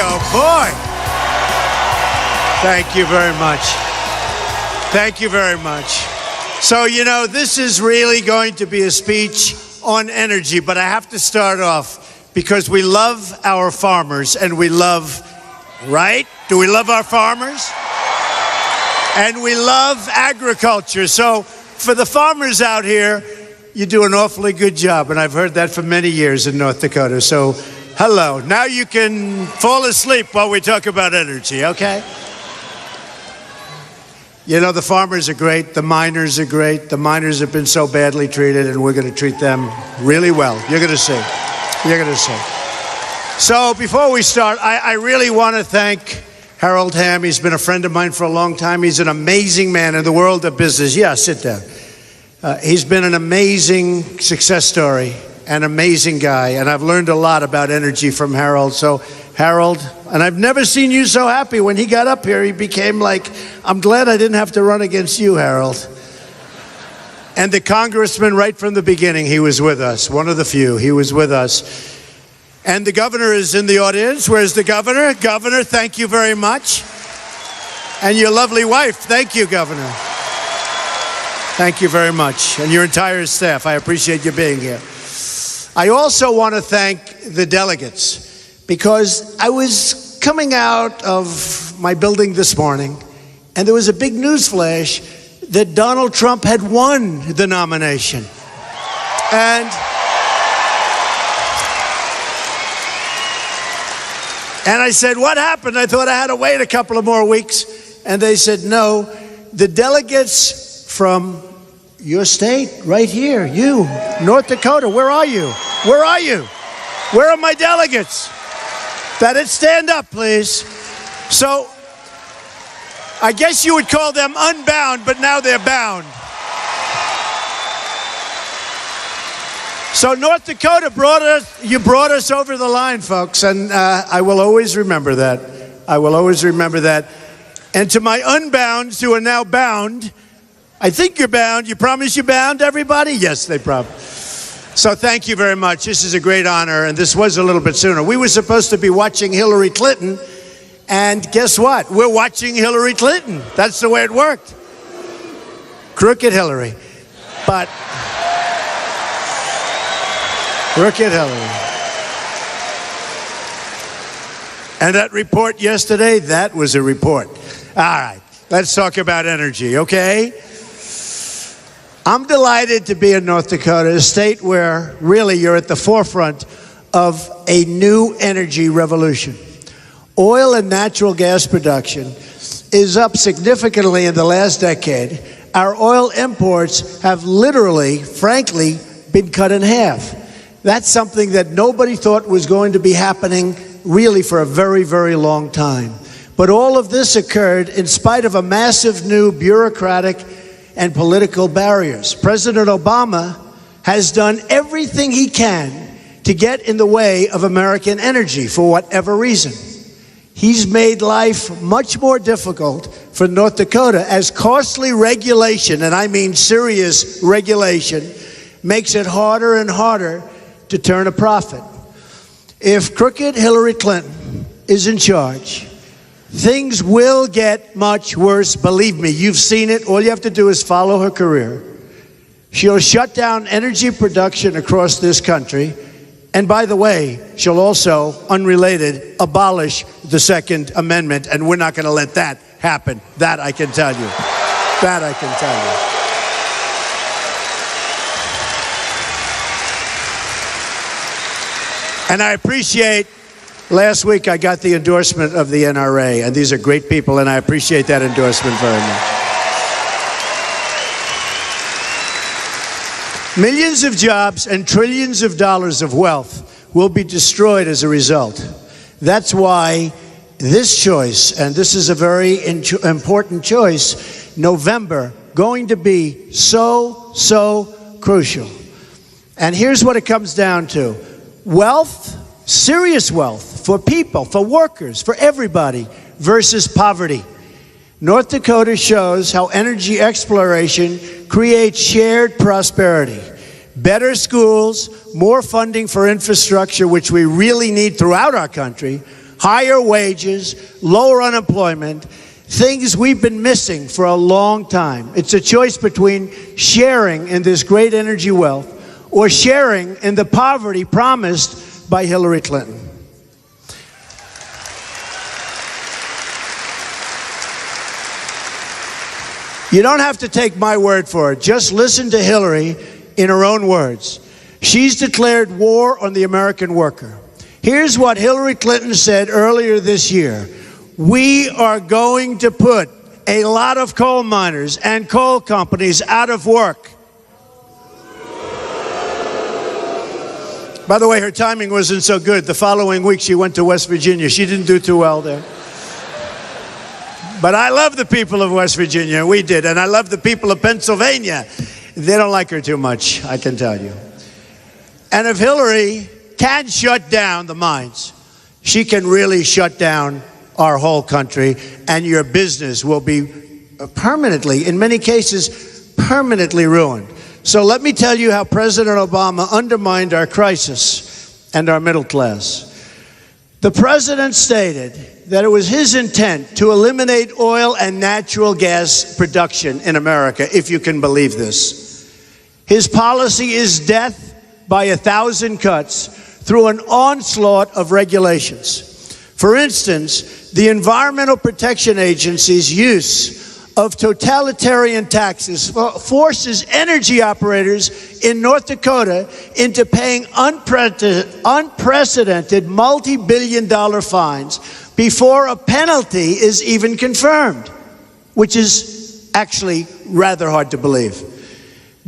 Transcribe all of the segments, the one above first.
oh boy. Thank you very much. Thank you very much. So, you know, this is really going to be a speech on energy, but I have to start off because we love our farmers and we love, right? Do we love our farmers? And we love agriculture. So for the farmers out here, you do an awfully good job, and I've heard that for many years in North Dakota. So, hello. Now you can fall asleep while we talk about energy, okay? You know, the farmers are great. The miners are great. The miners have been so badly treated, and we're going to treat them really well. You're going to see. You're going to see. So before we start, I really want to thank Harold Hamm. He's been a friend of mine for a long time. He's an amazing man in the world of business. Yeah, sit down. He's been an amazing success story, an amazing guy, and I've learned a lot about energy from Harold. So, Harold, and I've never seen you so happy. When he got up here, he became like, I'm glad I didn't have to run against you, Harold. And the congressman, right from the beginning, he was with us, one of the few. He was with us. And the governor is in the audience. Where's the governor? Governor, thank you very much. And your lovely wife, thank you, Governor. Thank you very much, and your entire staff. I appreciate you being here. I also want to thank the delegates, because I was coming out of my building this morning, and there was a big news flash that Donald Trump had won the nomination. And I said, what happened? I thought I had to wait a couple of more weeks. And they said, no, the delegates from your state, right here, you, North Dakota, where are you? Where are you? Where are my delegates? That'd stand up, please. So, I guess you would call them unbound, but now they're bound. So North Dakota you brought us over the line, folks, and I will always remember that. I will always remember that. And to my unbounds who are now bound, I think you're bound. You promise you're bound, everybody? Yes, they promise. So thank you very much. This is a great honor, and this was a little bit sooner. We were supposed to be watching Hillary Clinton, and guess what? We're watching Hillary Clinton. That's the way it worked. Crooked Hillary. But crooked Hillary. And that report yesterday, that was a report. All right, let's talk about energy, okay? I'm delighted to be in North Dakota, a state where really you're at the forefront of a new energy revolution. Oil and natural gas production is up significantly in the last decade. Our oil imports have literally, frankly, been cut in half. That's something that nobody thought was going to be happening really for a very, very long time. But all of this occurred in spite of a massive new bureaucratic and political barriers. President Obama has done everything he can to get in the way of American energy for whatever reason. He's made life much more difficult for North Dakota as costly regulation, and I mean serious regulation, makes it harder and harder to turn a profit. If crooked Hillary Clinton is in charge, things will get much worse. Believe me, you've seen it. All you have to do is follow her career. She'll shut down energy production across this country. And by the way, she'll also, unrelated, abolish the Second Amendment. And we're not going to let that happen. That I can tell you. That I can tell you. And I appreciate, last week I got the endorsement of the NRA, and these are great people, and I appreciate that endorsement very much. Millions of jobs and trillions of dollars of wealth will be destroyed as a result. That's why this choice, and this is a very important choice, November, going to be so crucial. And here's what it comes down to. Wealth, serious wealth for people, for workers, for everybody, versus poverty. North Dakota shows how energy exploration creates shared prosperity. Better schools, more funding for infrastructure, which we really need throughout our country, higher wages, lower unemployment, things we've been missing for a long time. It's a choice between sharing in this great energy wealth or sharing in the poverty promised by Hillary Clinton. You don't have to take my word for it. Just listen to Hillary in her own words. She's declared war on the American worker. Here's what Hillary Clinton said earlier this year. We are going to put a lot of coal miners and coal companies out of work. By the way, her timing wasn't so good. The following week, she went to West Virginia. She didn't do too well there. But I love the people of West Virginia. We did. And I love the people of Pennsylvania. They don't like her too much, I can tell you. And if Hillary can shut down the mines, she can really shut down our whole country, and your business will be permanently, in many cases, permanently ruined. So let me tell you how President Obama undermined our crisis and our middle class. The president stated that it was his intent to eliminate oil and natural gas production in America, if you can believe this. His policy is death by 1,000 cuts through an onslaught of regulations. For instance, the Environmental Protection Agency's use of totalitarian taxes forces energy operators in North Dakota into paying unprecedented multi-billion-dollar fines before a penalty is even confirmed, which is actually rather hard to believe.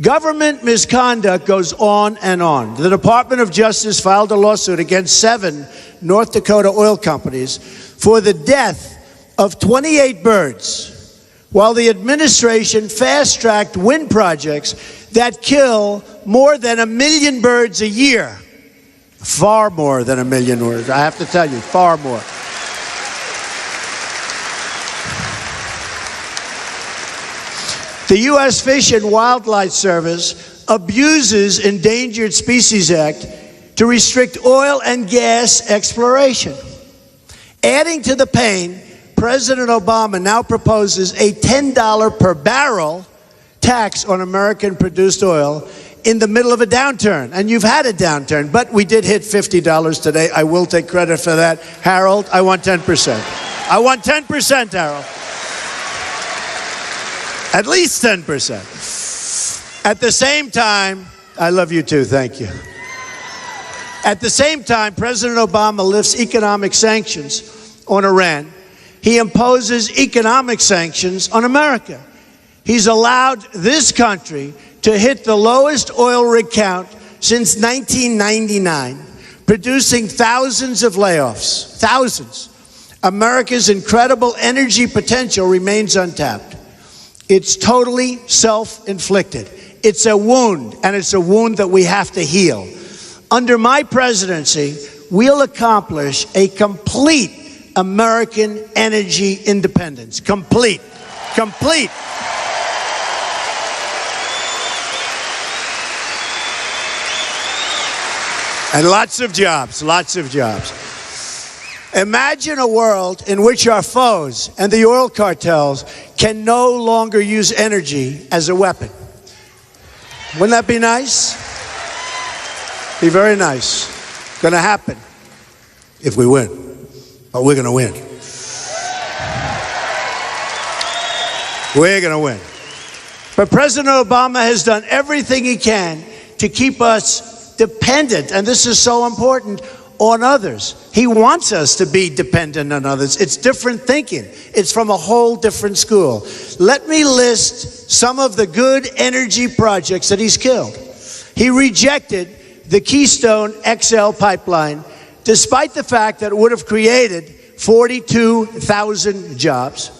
Government misconduct goes on and on. The Department of Justice filed a lawsuit against 7 North Dakota oil companies for the death of 28 birds, while the administration fast-tracked wind projects that kill more than 1 million birds a year. Far more than 1 million birds, I have to tell you, far more. The U.S. Fish and Wildlife Service abuses Endangered Species Act to restrict oil and gas exploration. Adding to the pain, President Obama now proposes a $10 per barrel tax on American-produced oil in the middle of a downturn. And you've had a downturn, but we did hit $50 today. I will take credit for that. Harold, I want 10%. I want 10%, Harold. At least 10%. At the same time, I love you too, thank you. At the same time, President Obama lifts economic sanctions on Iran. He imposes economic sanctions on America. He's allowed this country to hit the lowest oil rig count since 1999, producing thousands of layoffs, thousands. America's incredible energy potential remains untapped. It's totally self-inflicted. It's a wound, and it's a wound that we have to heal. Under my presidency, we'll accomplish a complete American energy independence. Complete. Complete. And lots of jobs, lots of jobs. Imagine a world in which our foes and the oil cartels can no longer use energy as a weapon. Wouldn't that be nice? Be very nice. Gonna happen if we win. But we're gonna win. We're gonna win. But President Obama has done everything he can to keep us dependent, and this is so important, on others. He wants us to be dependent on others. It's different thinking. It's from a whole different school. Let me list some of the good energy projects that he's killed. He rejected the Keystone XL pipeline, despite the fact that it would have created 42,000 jobs.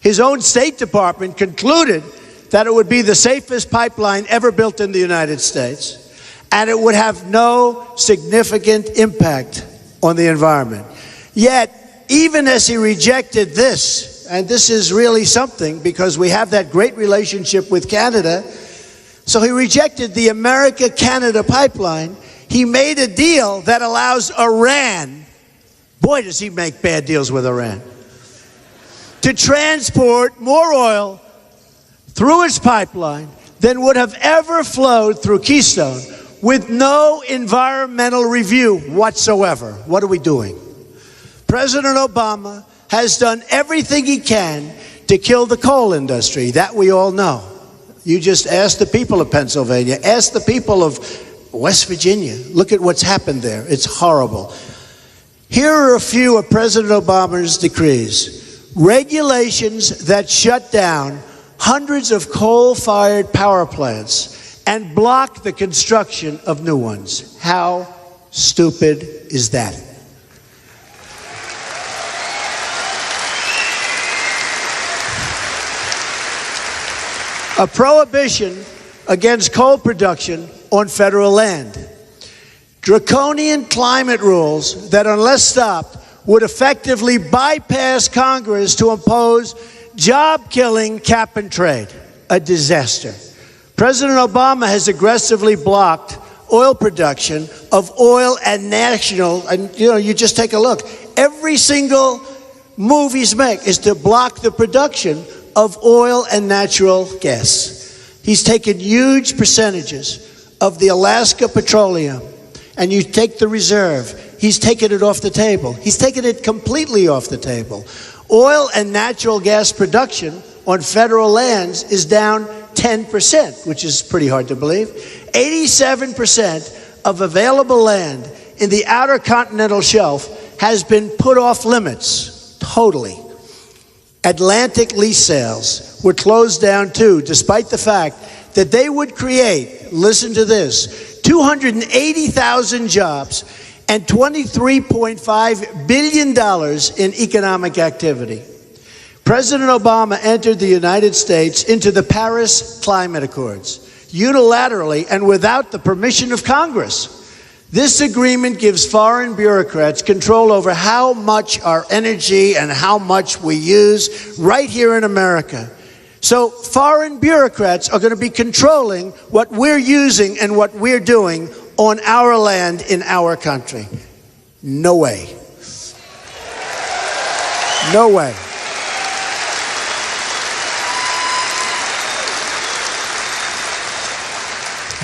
His own State Department concluded that it would be the safest pipeline ever built in the United States, and it would have no significant impact on the environment. Yet, even as he rejected this, and this is really something because we have that great relationship with Canada, so he rejected the America-Canada pipeline. He made a deal that allows Iran Boy, does he make bad deals with Iran. To transport more oil through its pipeline than would have ever flowed through Keystone with no environmental review whatsoever. What are we doing? President Obama has done everything he can to kill the coal industry. That we all know. You just ask the people of Pennsylvania, ask the people of West Virginia. Look at what's happened there. It's horrible. Here are a few of President Obama's decrees. Regulations that shut down hundreds of coal-fired power plants and block the construction of new ones. How stupid is that? A prohibition against coal production on federal land. Draconian climate rules that, unless stopped, would effectively bypass Congress to impose job-killing cap and trade. A disaster. President Obama has aggressively blocked oil production of oil and national, and you just take a look. Every single move he's make is to block the production of oil and natural gas. He's taken huge percentages of the Alaska petroleum, and you take the reserve, he's taken it off the table. He's taken it completely off the table. Oil and natural gas production on federal lands is down 10%, which is pretty hard to believe. 87% of available land in the outer continental shelf has been put off limits, totally. Atlantic lease sales were closed down too, despite the fact that they would create, listen to this, 280,000 jobs and $23.5 billion in economic activity. President Obama entered the United States into the Paris Climate Accords unilaterally and without the permission of Congress. This agreement gives foreign bureaucrats control over how much our energy and how much we use right here in America. So foreign bureaucrats are going to be controlling what we're using and what we're doing on our land in our country. No way. No way.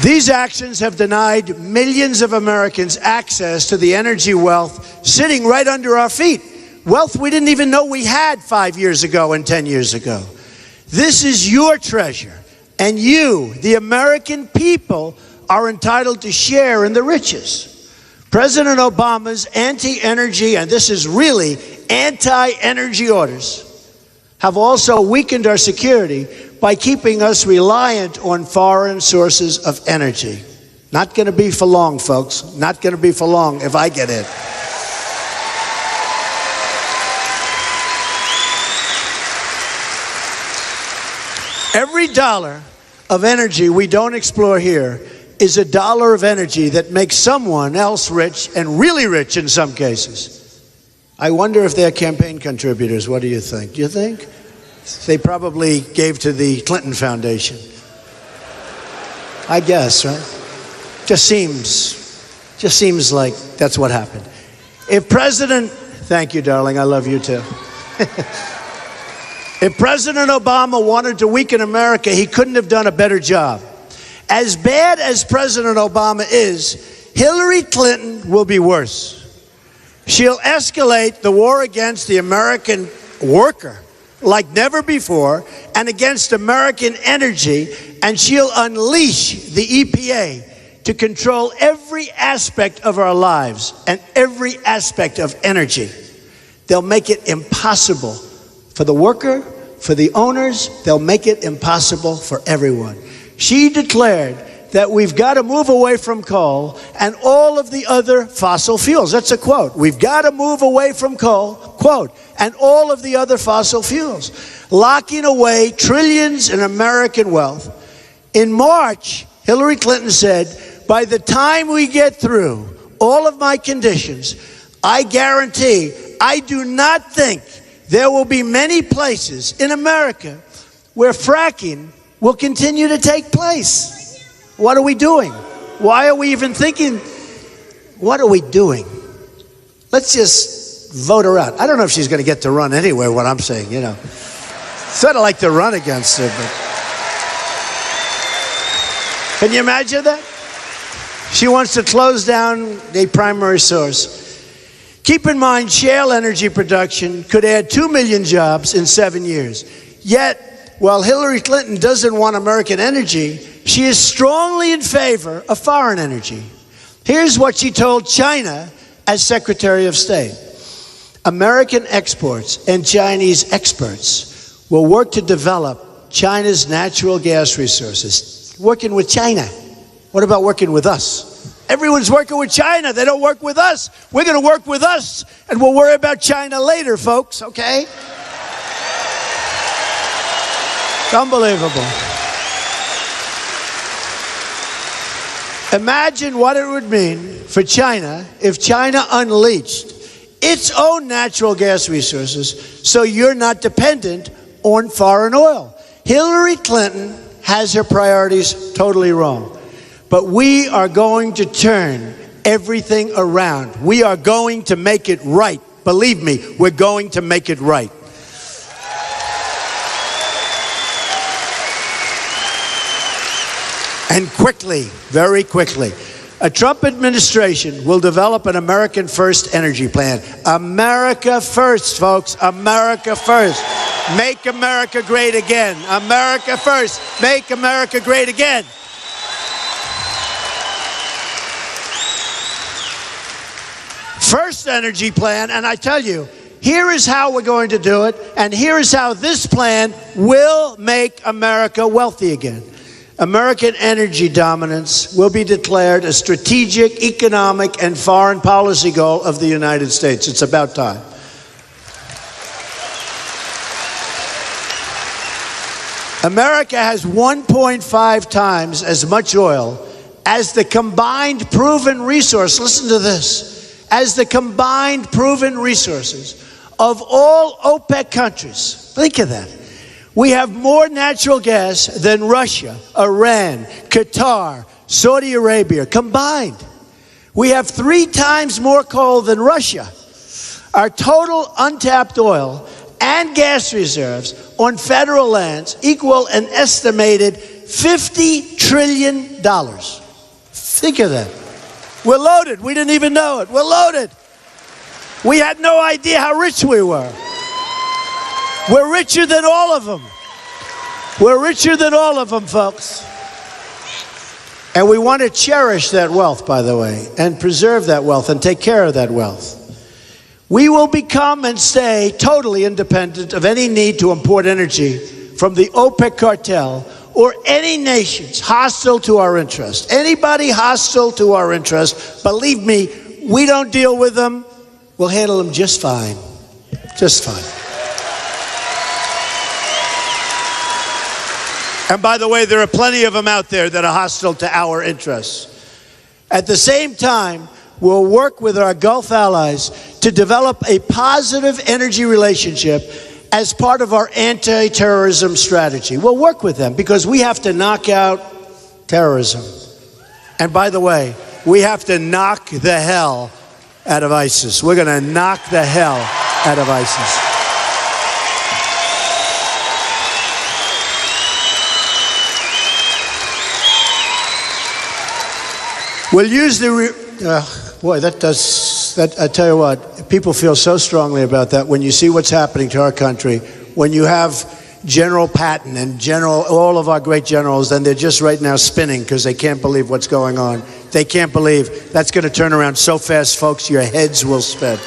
These actions have denied millions of Americans access to the energy wealth sitting right under our feet. Wealth we didn't even know we had 5 years ago and 10 years ago. This is your treasure, and you, the American people, are entitled to share in the riches. President Obama's anti-energy, and this is really anti-energy orders, have also weakened our security by keeping us reliant on foreign sources of energy. Not going to be for long, folks. Not going to be for long if I get in. Every dollar of energy we don't explore here is a dollar of energy that makes someone else rich, and really rich in some cases. I wonder if they're campaign contributors. What do you think? Do you think? They probably gave to the Clinton Foundation. I guess, right? Just seems like that's what happened. Thank you, darling, I love you too. If President Obama wanted to weaken America, he couldn't have done a better job. As bad as President Obama is, Hillary Clinton will be worse. She'll escalate the war against the American worker like never before, and against American energy, and she'll unleash the EPA to control every aspect of our lives and every aspect of energy. They'll make it impossible for the worker, for the owners. They'll make it impossible for everyone. She declared that we've got to move away from coal and all of the other fossil fuels. That's a quote. We've got to move away from coal, quote, and all of the other fossil fuels, locking away trillions in American wealth. In March, Hillary Clinton said, by the time we get through all of my conditions, I guarantee I do not think there will be many places in America where fracking will continue to take place. What are we doing? Why are we even thinking? What are we doing? Let's just vote her out. I don't know if she's going to get to run anyway, what I'm saying, you know. Sort of like to run against her, but. Can you imagine that? She wants to close down a primary source. Keep in mind, shale energy production could add 2 million jobs in 7 years. Yet, while Hillary Clinton doesn't want American energy, she is strongly in favor of foreign energy. Here's what she told China as Secretary of State. American exports and Chinese experts will work to develop China's natural gas resources. Working with China. What about working with us? Everyone's working with China. They don't work with us. We're going to work with us, and we'll worry about China later, folks, okay? It's unbelievable. Imagine what it would mean for China if China unleashed its own natural gas resources so you're not dependent on foreign oil. Hillary Clinton has her priorities totally wrong. But we are going to turn everything around. We are going to make it right. Believe me, we're going to make it right. And quickly, very quickly, a Trump administration will develop an American First energy plan. America first, folks. America first. Make America great again. America first. Make America great again. First energy plan, and I tell you, here is how we're going to do it, and here is how this plan will make America wealthy again. American energy dominance will be declared a strategic, economic, and foreign policy goal of the United States. It's about time. America has 1.5 times as much oil as the combined proven resource. Listen to this. As the combined proven resources of all OPEC countries. Think of that. We have more natural gas than Russia, Iran, Qatar, Saudi Arabia combined. We have 3 times more coal than Russia. Our total untapped oil and gas reserves on federal lands equal an estimated $50 trillion. Think of that. We're loaded. We didn't even know it. We're loaded. We had no idea how rich we were. We're richer than all of them. We're richer than all of them, folks. And we want to cherish that wealth, by the way, and preserve that wealth and take care of that wealth. We will become and stay totally independent of any need to import energy from the OPEC cartel or any nations hostile to our interest. Anybody hostile to our interest, believe me, we don't deal with them. We'll handle them just fine. Just fine. And by the way, there are plenty of them out there that are hostile to our interests. At the same time, we'll work with our Gulf allies to develop a positive energy relationship as part of our anti-terrorism strategy. We'll work with them because we have to knock out terrorism. And by the way, we have to knock the hell out of ISIS. We're going to knock the hell out of ISIS. We'll use the... boy, that does... That, I tell you what, people feel so strongly about that when you see what's happening to our country. When you have General Patton and all of our great generals, then they're just right now spinning because they can't believe what's going on. They can't believe that's going to turn around so fast, folks, your heads will spin.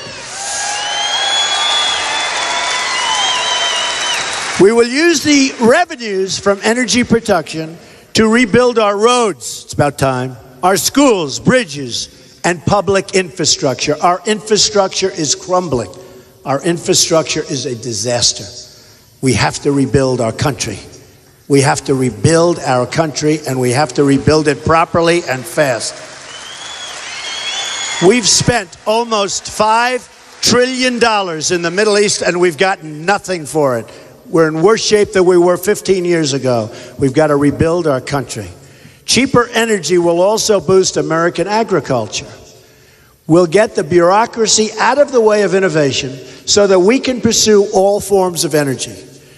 We will use the revenues from energy production to rebuild our roads. It's about time. Our schools, bridges, and public infrastructure. Our infrastructure is crumbling. Our infrastructure is a disaster. We have to rebuild our country. We have to rebuild our country, and we have to rebuild it properly and fast. We've spent almost $5 trillion in the Middle East, and we've gotten nothing for it. We're in worse shape than we were 15 years ago. We've got to rebuild our country. Cheaper energy will also boost American agriculture. will get the bureaucracy out of the way of innovation so that we can pursue all forms of energy.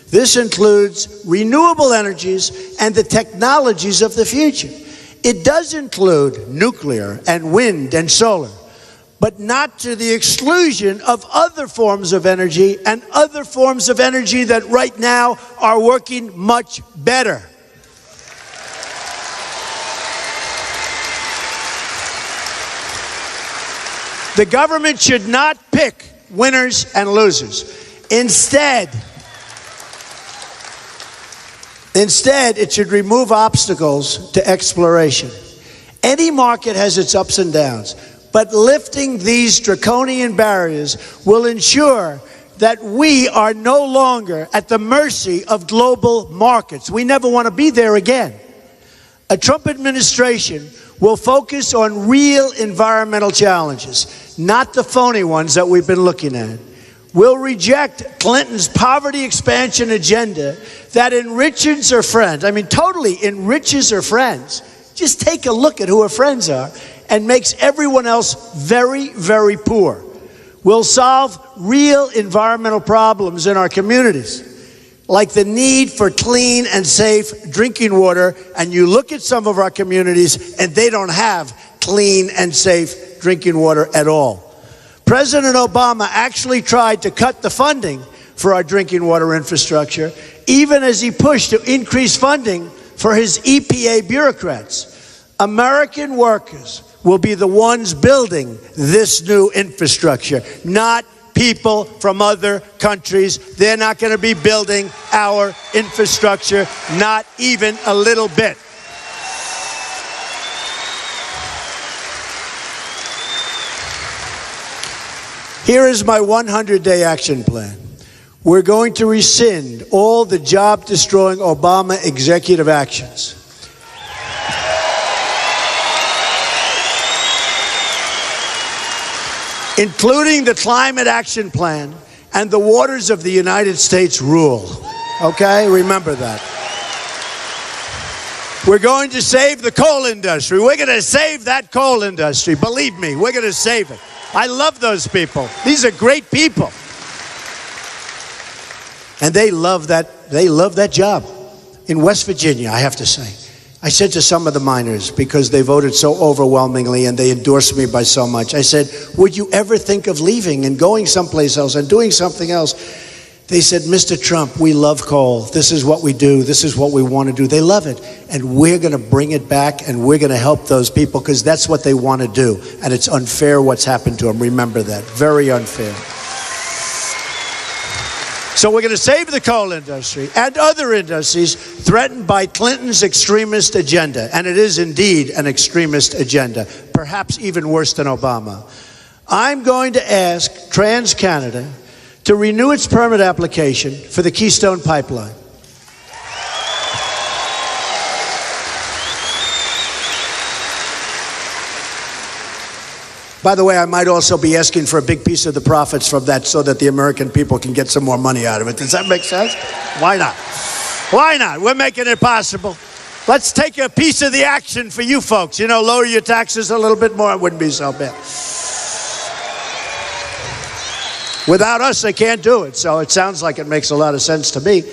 This includes renewable energies and the technologies of the future. It does include nuclear and wind and solar, but not to the exclusion of other forms of energy and other forms of energy that right now are working much better. The government should not pick winners and losers. Instead, it should remove obstacles to exploration. Any market has its ups and downs, but lifting these draconian barriers will ensure that we are no longer at the mercy of global markets. We never want to be there again. A Trump administration will focus on real environmental challenges, not the phony ones that we've been looking at. We'll reject Clinton's poverty expansion agenda that enriches her friends. I mean, totally enriches her friends. Just take a look at who her friends are and makes everyone else very, very poor. We'll solve real environmental problems in our communities, like the need for clean and safe drinking water. And you look at some of our communities and they don't have clean and safe drinking water at all. President Obama actually tried to cut the funding for our drinking water infrastructure, even as he pushed to increase funding for his EPA bureaucrats. American workers will be the ones building this new infrastructure, not people from other countries. They're not going to be building our infrastructure, not even a little bit. Here is my 100-day action plan. We're going to rescind all the job-destroying Obama executive actions. Including the Climate Action Plan and the Waters of the United States Rule. Okay, remember that. We're going to save the coal industry. We're going to save that coal industry. Believe me, we're going to save it. I love those people. These are great people. And they love that job. In West Virginia, I have to say. I said to some of the miners, because they voted so overwhelmingly and they endorsed me by so much, I said, would you ever think of leaving and going someplace else and doing something else? They said, Mr. Trump, we love coal. This is what we do. This is what we want to do. They love it. And we're going to bring it back and we're going to help those people because that's what they want to do. And it's unfair what's happened to them. Remember that. Very unfair. So we're going to save the coal industry and other industries threatened by Clinton's extremist agenda. And it is indeed an extremist agenda, perhaps even worse than Obama. I'm going to ask TransCanada to renew its permit application for the Keystone Pipeline. By the way, I might also be asking for a big piece of the profits from that so that the American people can get some more money out of it. Does that make sense? Why not? Why not? We're making it possible. Let's take a piece of the action for you folks. You know, lower your taxes a little bit more. It wouldn't be so bad. Without us, they can't do it. So it sounds like it makes a lot of sense to me.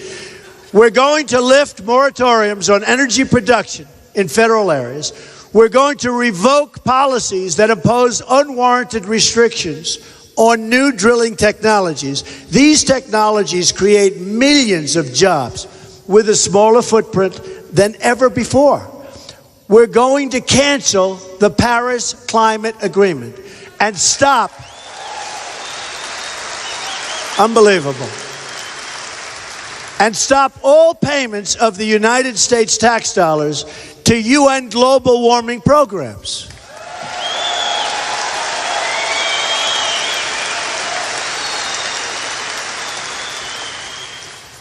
We're going to lift moratoriums on energy production in federal areas. We're going to revoke policies that impose unwarranted restrictions on new drilling technologies. These technologies create millions of jobs with a smaller footprint than ever before. We're going to cancel the Paris Climate Agreement and stop. Unbelievable. And stop all payments of the United States tax dollars to UN global warming programs.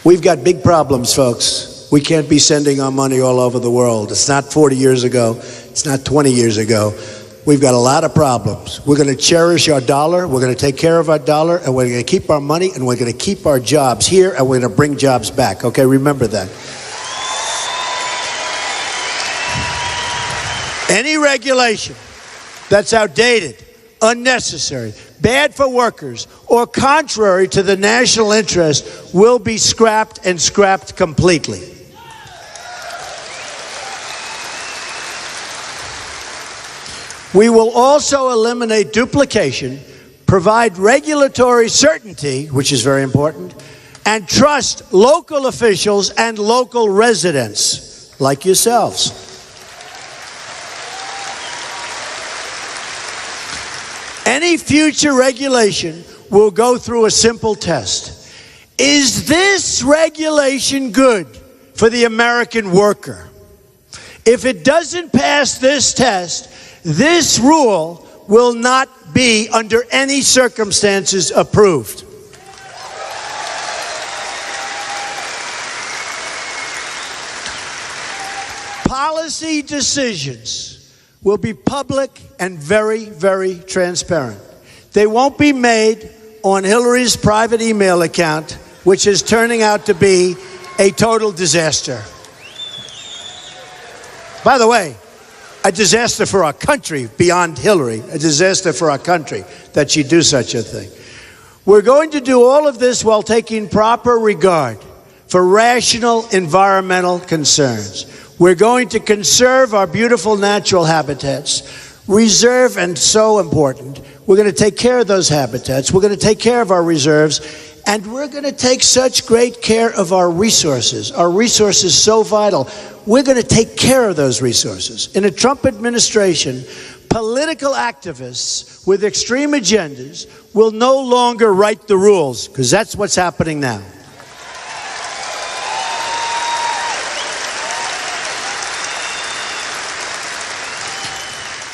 We've got big problems, folks. We can't be sending our money all over the world. It's not 40 years ago. It's not 20 years ago. We've got a lot of problems. We're going to cherish our dollar. We're going to take care of our dollar, and we're going to keep our money, and we're going to keep our jobs here, and we're going to bring jobs back. Okay, remember that. Any regulation that's outdated unnecessary, bad for workers, or contrary to the national interest will be scrapped and scrapped completely. We will also eliminate duplication, provide regulatory certainty, which is very important, and trust local officials and local residents like yourselves. Any future regulation will go through a simple test. Is this regulation good for the American worker? If it doesn't pass this test, this rule will not be, under any circumstances, approved. Policy decisions will be public and very, very transparent. They won't be made on Hillary's private email account, which is turning out to be a total disaster. By the way, a disaster for our country beyond Hillary, a disaster for our country that she do such a thing. We're going to do all of this while taking proper regard for rational environmental concerns. We're going to conserve our beautiful natural habitats, reserve, and so important, we're going to take care of those habitats, we're going to take care of our reserves, and we're going to take such great care of our resources so vital. We're going to take care of those resources. In a Trump administration, political activists with extreme agendas will no longer write the rules, because that's what's happening now.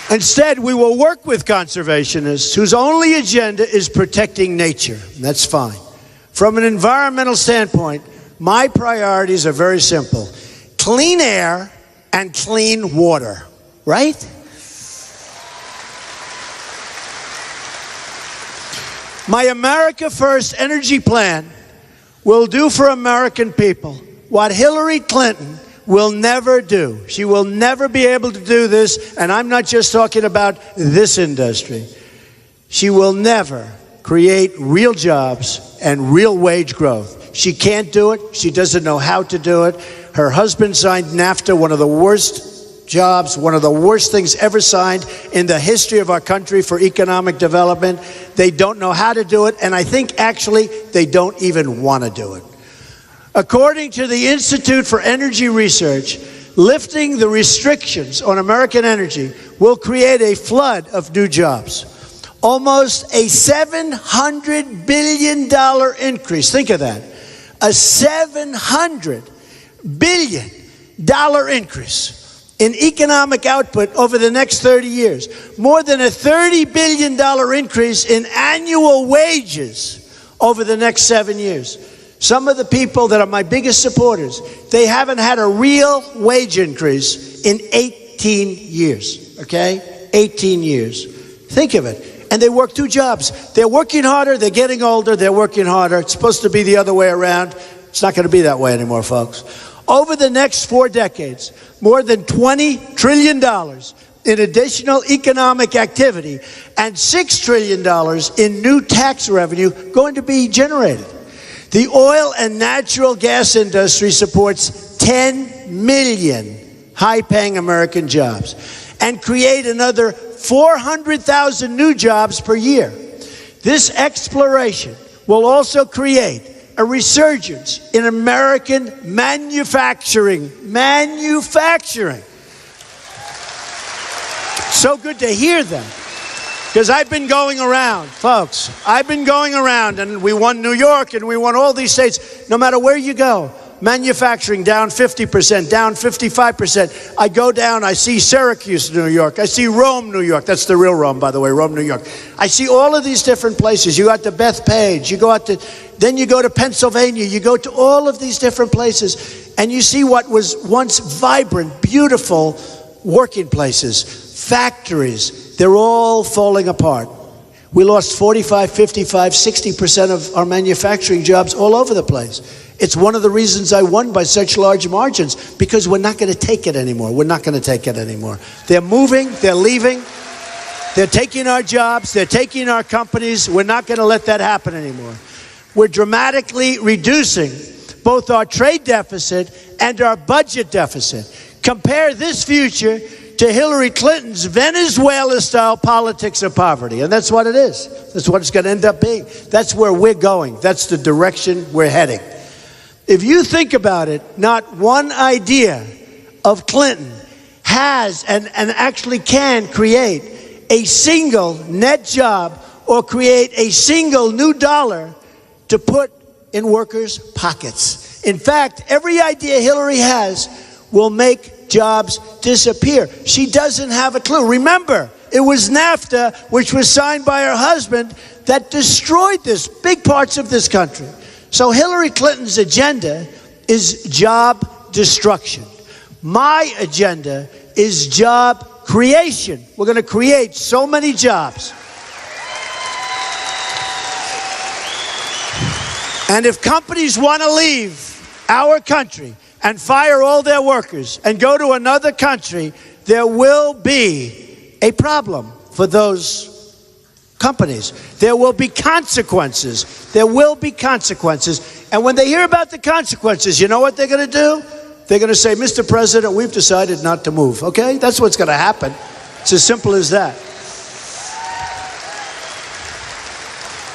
Instead, we will work with conservationists whose only agenda is protecting nature. That's fine. From an environmental standpoint, my priorities are very simple. Clean air and clean water, right? My America First energy plan will do for American people what Hillary Clinton will never do. She will never be able to do this, and I'm not just talking about this industry. She will never create real jobs and real wage growth. She can't do it. She doesn't know how to do it. Her husband signed NAFTA, one of the worst jobs, one of the worst things ever signed in the history of our country for economic development. They don't know how to do it, and I think actually they don't even want to do it. According to the Institute for Energy Research, lifting the restrictions on American energy will create a flood of new jobs. Almost a $700 billion increase. Think of that. A $700 billion increase in economic output over the next 30 years. More than a $30 billion increase in annual wages over the next 7 years. Some of the people that are my biggest supporters, they haven't had a real wage increase in 18 years, okay? 18 years. Think of it. And they work 2 jobs. They're working harder, they're getting older, they're working harder. It's supposed to be the other way around. It's not going to be that way anymore, folks. Over the next 4 decades, more than $20 trillion in additional economic activity and $6 trillion in new tax revenue going to be generated. The oil and natural gas industry supports 10 million high-paying American jobs and create another 400,000 new jobs per year. This exploration will also create a resurgence in American manufacturing. So good to hear them. Because I've been going around, folks. I've been going around, and we won New York, and we won all these states. No matter where you go, manufacturing down 50%, down 55%. I go down, I see Syracuse, New York. I see Rome, New York. That's the real Rome, by the way, Rome, New York. I see all of these different places. You go out to Bethpage, you go out to, then you go to Pennsylvania, you go to all of these different places, and you see what was once vibrant, beautiful working places, factories. They're all falling apart. We lost 45, 55, 60% of our manufacturing jobs all over the place. It's one of the reasons I won by such large margins, because we're not going to take it anymore. We're not going to take it anymore. They're moving, they're leaving. They're taking our jobs. They're taking our companies. We're not going to let that happen anymore. We're dramatically reducing both our trade deficit and our budget deficit. Compare this future to Hillary Clinton's Venezuela-style politics of poverty. And that's what it is. That's what it's going to end up being. That's where we're going. That's the direction we're heading. If you think about it, not one idea of Clinton has and actually can create a single net job or create a single new dollar to put in workers' pockets. In fact, every idea Hillary has will make jobs disappear. She doesn't have a clue. Remember, it was NAFTA, which was signed by her husband, that destroyed big parts of this country. So Hillary Clinton's agenda is job destruction. My agenda is job creation. We're going to create so many jobs. And if companies want to leave our country and fire all their workers and go to another country, there will be a problem for those companies. There will be consequences. There will be consequences. And when they hear about the consequences, you know what they're going to do? They're going to say, Mr. President, we've decided not to move. Okay? That's what's going to happen. It's as simple as that.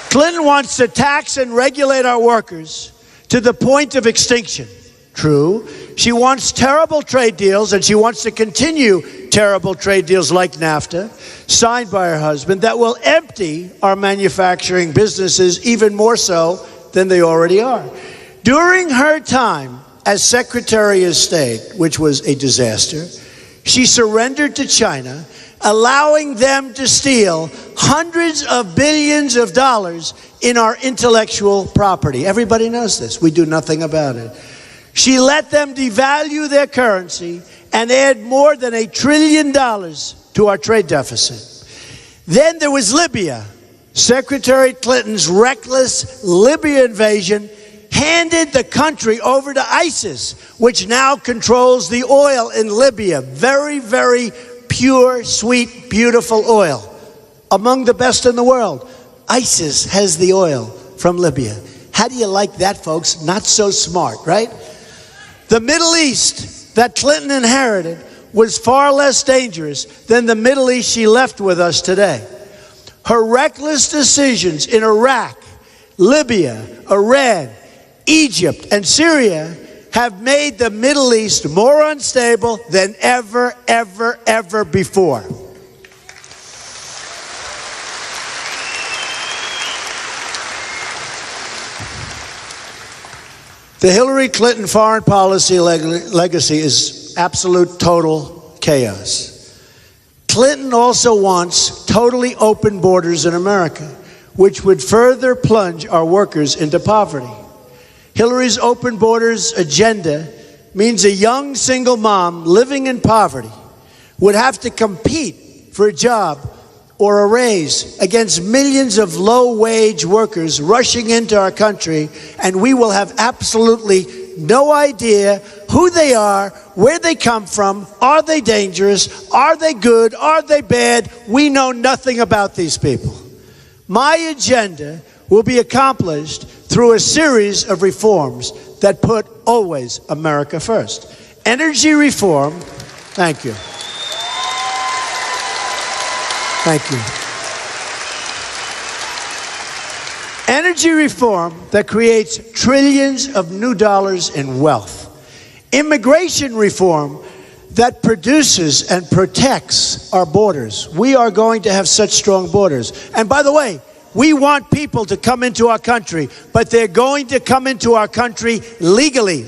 Clinton wants to tax and regulate our workers to the point of extinction. True. She wants terrible trade deals, and she wants to continue terrible trade deals like NAFTA, signed by her husband, that will empty our manufacturing businesses even more so than they already are. During her time as Secretary of State, which was a disaster, she surrendered to China, allowing them to steal hundreds of billions of dollars in our intellectual property. Everybody knows this. We do nothing about it. She let them devalue their currency and add more than $1 trillion to our trade deficit. Then there was Libya. Secretary Clinton's reckless Libya invasion handed the country over to ISIS, which now controls the oil in Libya. Very, very pure, sweet, beautiful oil. Among the best in the world. ISIS has the oil from Libya. How do you like that, folks? Not so smart, right? The Middle East that Clinton inherited was far less dangerous than the Middle East she left with us today. Her reckless decisions in Iraq, Libya, Iran, Egypt, and Syria have made the Middle East more unstable than ever, ever, ever before. The Hillary Clinton foreign policy legacy is absolute total chaos. Clinton also wants totally open borders in America, which would further plunge our workers into poverty. Hillary's open borders agenda means a young single mom living in poverty would have to compete for a job or a raise against millions of low-wage workers rushing into our country, and we will have absolutely no idea who they are, where they come from, are they dangerous, are they good, are they bad? We know nothing about these people. My agenda will be accomplished through a series of reforms that put always America first. Energy reform, thank you. Thank you. Energy reform that creates trillions of new dollars in wealth. Immigration reform that produces and protects our borders. We are going to have such strong borders. And by the way, we want people to come into our country, but they're going to come into our country legally.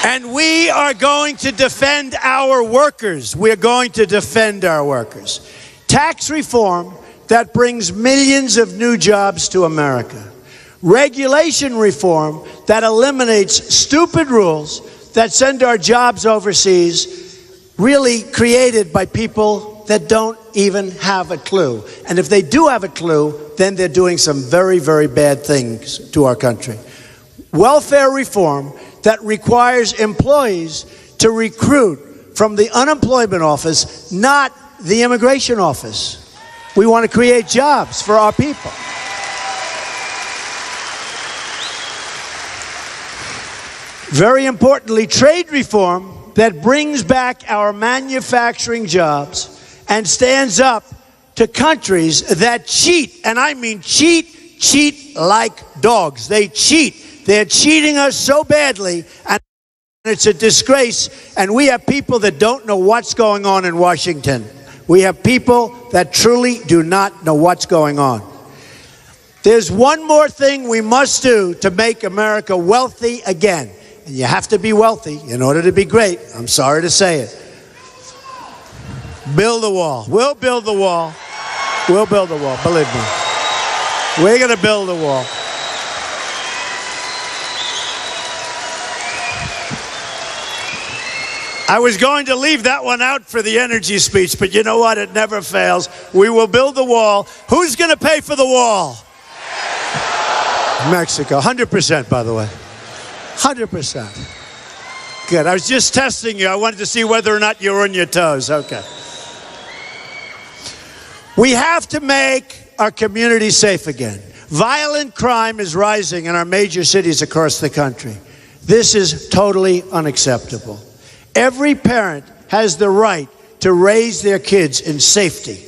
And we are going to defend our workers. We're going to defend our workers. Tax reform that brings millions of new jobs to America. Regulation reform that eliminates stupid rules that send our jobs overseas, really created by people that don't even have a clue. And if they do have a clue, then they're doing some very, very bad things to our country. welfare reform that requires employees to recruit from the unemployment office, not the immigration office. We want to create jobs for our people. Very importantly, trade reform that brings back our manufacturing jobs and stands up to countries that cheat, and I mean cheat like dogs. They cheat. They're cheating us so badly, and it's a disgrace, and we have people that don't know what's going on in Washington. We have people that truly do not know what's going on. There's one more thing we must do to make America wealthy again. And you have to be wealthy in order to be great. I'm sorry to say it. Build the wall. We'll build the wall. We'll build the wall, believe me. We're going to build the wall. I was going to leave that one out for the energy speech, but you know what? It never fails. We will build the wall. Who's going to pay for the wall? Mexico. 100%, by the way. 100%. Good. I was just testing you. I wanted to see whether or not you were on your toes. Okay. We have to make our communities safe again. Violent crime is rising in our major cities across the country. This is totally unacceptable. Every parent has the right to raise their kids in safety.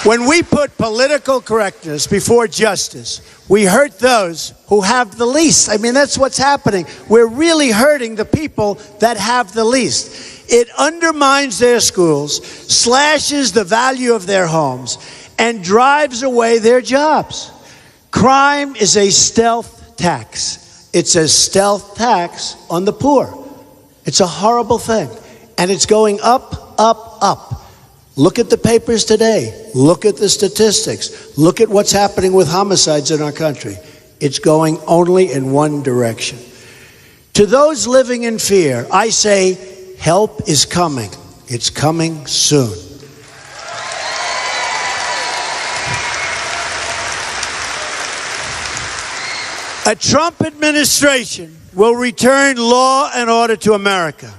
When we put political correctness before justice, we hurt those who have the least. I mean, that's what's happening. We're really hurting the people that have the least. It undermines their schools, slashes the value of their homes, and drives away their jobs. Crime is a stealth tax. It's a stealth tax on the poor. It's a horrible thing. And it's going up, up, up. Look at the papers today. Look at the statistics. Look at what's happening with homicides in our country. It's going only in one direction. To those living in fear, I say, help is coming. It's coming soon. A Trump administration will return law and order to America.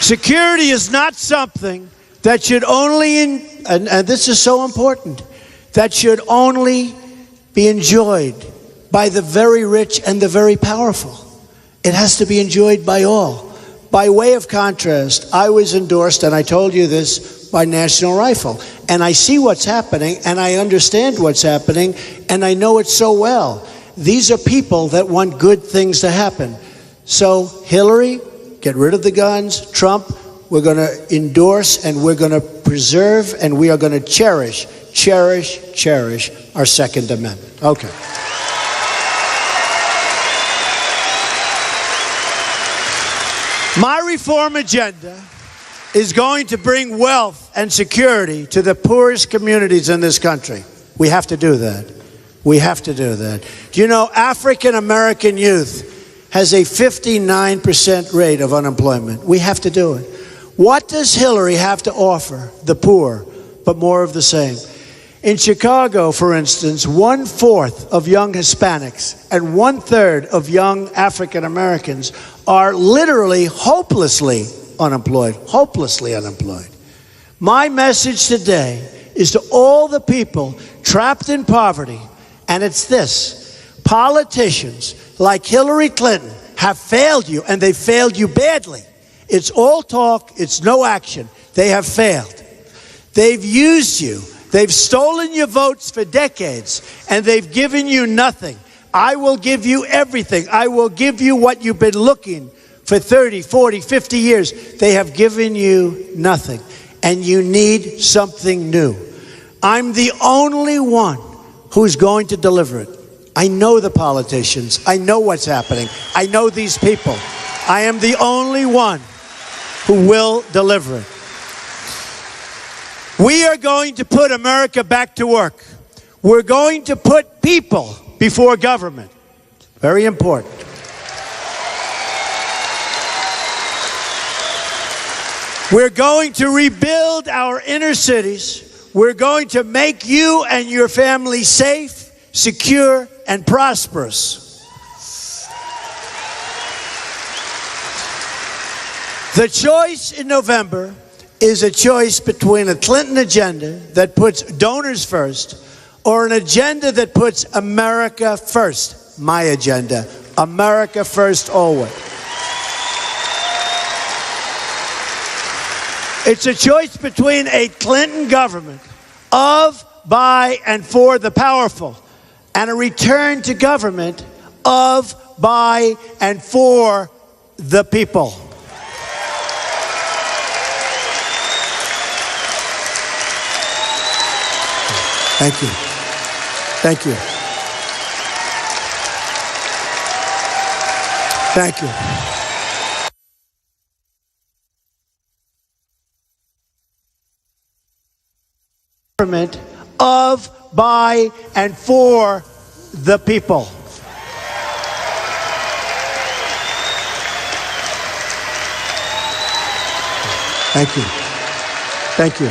Security is not something that should only, and this is so important, that should only be enjoyed by the very rich and the very powerful. It has to be enjoyed by all. By way of contrast, I was endorsed, and I told you this, by National Rifle. And I see what's happening, and I understand what's happening, and I know it so well. These are people that want good things to happen. So Hillary, get rid of the guns. Trump, we're going to endorse and we're going to preserve and we are going to cherish our Second Amendment. Okay. My reform agenda is going to bring wealth and security to the poorest communities in this country. We have to do that. We have to do that. Do you know African American youth has a 59% rate of unemployment? We have to do it. What does Hillary have to offer the poor but more of the same? In Chicago, for instance, 1/4 of young Hispanics and 1/3 of young African Americans are literally hopelessly unemployed. Hopelessly unemployed. My message today is to all the people trapped in poverty, and it's this: politicians like Hillary Clinton have failed you, and they failed you badly. It's all talk, it's no action. They have failed. They've used you. They've stolen your votes for decades, and they've given you nothing. I will give you everything. I will give you what you've been looking for 30, 40, 50 years. They have given you nothing, and you need something new. I'm the only one who's going to deliver it. I know the politicians. I know what's happening. I know these people. I am the only one who will deliver it. We are going to put America back to work. We're going to put people before government. Very important. We're going to rebuild our inner cities. We're going to make you and your family safe, secure, and prosperous. The choice in November is a choice between a Clinton agenda that puts donors first or an agenda that puts America first. My agenda, America first always. It's a choice between a Clinton government of, by, and for the powerful, and a return to government of, by, and for the people. Thank you. Thank you. Thank you. Government of, by, and for the people. Thank you. Thank you.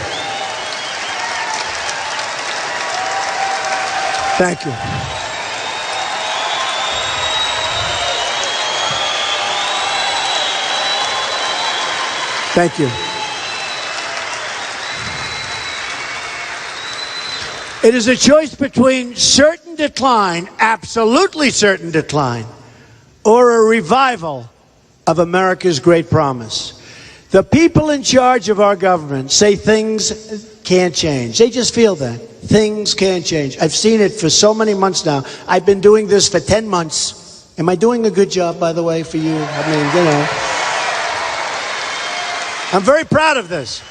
Thank you. Thank you. It is a choice between certain decline, absolutely certain decline, or a revival of America's great promise. The people in charge of our government say things can't change. They just feel that. Things can't change. I've seen it for so many months now. I've been doing this for 10 months. Am I doing a good job, by the way, for you? I mean, you know. I'm very proud of this.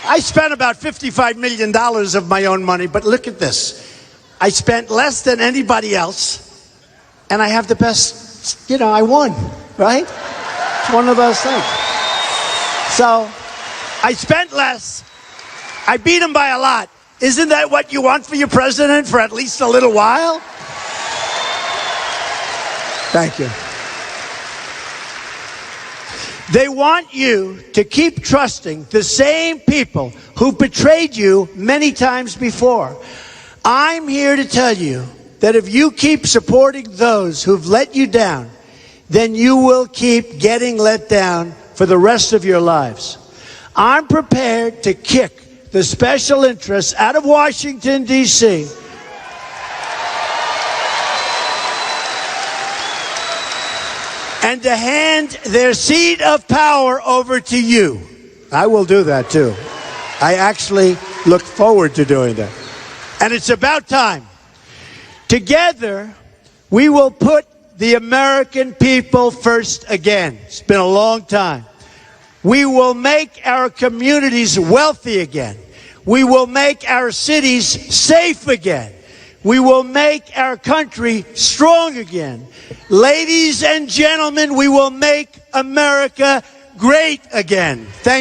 I spent about $55 million of my own money, but look at this. I spent less than anybody else, and I have the best, you know, I won, right? It's one of those things. So, I spent less. I beat him by a lot. Isn't that what you want for your president for at least a little while? Thank you. They want you to keep trusting the same people who betrayed you many times before. I'm here to tell you that if you keep supporting those who've let you down, then you will keep getting let down for the rest of your lives. I'm prepared to kick the special interests out of Washington, D.C. and to hand their seat of power over to you. I will do that too. I actually look forward to doing that. And it's about time. Together, we will put the American people first again. It's been a long time. We will make our communities wealthy again. We will make our cities safe again. We will make our country strong again. Ladies and gentlemen, we will make America great again. Thank you.